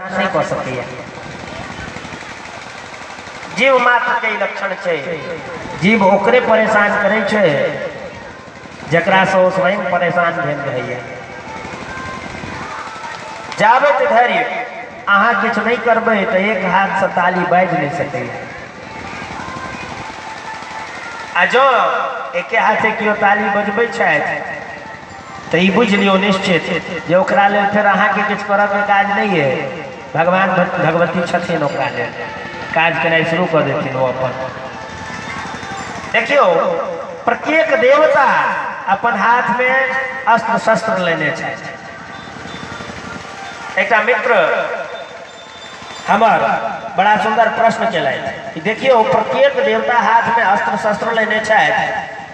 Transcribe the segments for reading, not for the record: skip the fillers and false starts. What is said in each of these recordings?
नहीं कह सकती। जीव मात्र के लक्षण छे, जीव ओकरे परेशान करे छे जकरा से वो स्वयं परेशान भेल रहैया। जाबे धरि अहाँ किछ नहीं करबे तो एक हाथ से ताली बाजि नहीं सके। आ जो एके हाथे कियो ताली बजबै छथि तो ई बुझ लियो निश्चित जे ओकरा लेल फिर अहाँ के किछ करब के काज नहीं है। भगवान भगवती छथिन ओकरा लेल काज करना शुरू कर देथिन। वो अपन देखियो प्रत्येक देवता अपन हाथ में अस्त्र शस्त्र लेने छथि। एक मित्र हमार बड़ा सुंदर प्रश्न चलाए कि देखियो प्रत्येक देवता हाथ में अस्त्र शस्त्र लेने छथि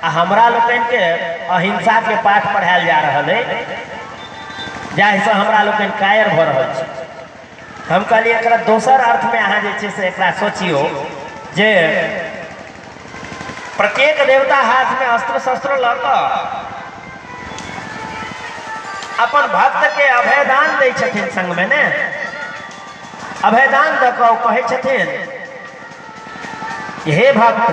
आ हमरा लोकन के अहिंसा के पाठ पढ़ायल जा रहा है, जाहिसे हमरा लोकन कायर भ रहल छै। हम कहलिए एकरा दोसर अर्थ में अहाँ जे छै से एकरा सोचियो जे प्रत्येक देवता हाथ में अस्त्र शस्त्र ल क अपन भक्त के अभयदान दै छथिन। संग में ने अभयदान द क कहे छथिन हे भक्त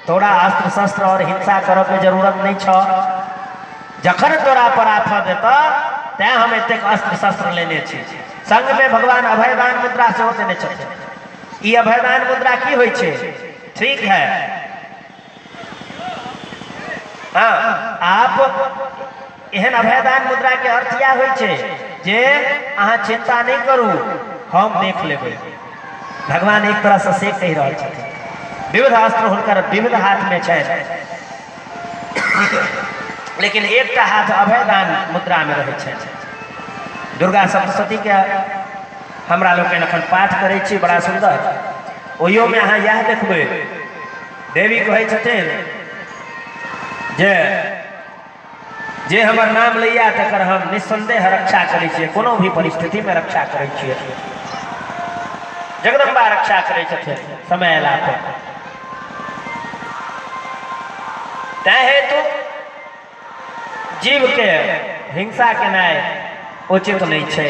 तोरा अस्त्र शस्त्र और हिंसा करे के जरूरत नहीं छ। जखन तोरा पर आफत देता तै हम एते अस्त्र शस्त्र लेने छी। संग में भगवान अभयदान मुद्रा से देने छथिन। ई अभयदान मुद्रा की होय छे? ठीक है, हाँ, आप एहन अभयदान मुद्रा के अर्थ क्या होय छे जे अहाँ चिंता नहीं करू, हम देख लेबै। भगवान एक तरह से कह रहल छथिन। विविध अस्त्र हुनकर विविध हाथ में छै, लेकिन एक हाथ अभयदान मुद्रा में रहे छै। दुर्गा सप्तशती के हमरा लोग अखन पाठ करे छी, बड़ा सुंदर। ओहियो में अहाँ यह देखबै देवी कहे छथिन जे जे हमर नाम लैया तकर हम निस्संदेह रक्षा करे छियै, कोनो भी परिस्थिति में रक्षा करे छियै। जगदम्बा रक्षा करे छथिन समय अयला पर। तै हेतु जीव के हिंसा केनाइ उचित नहीं छै।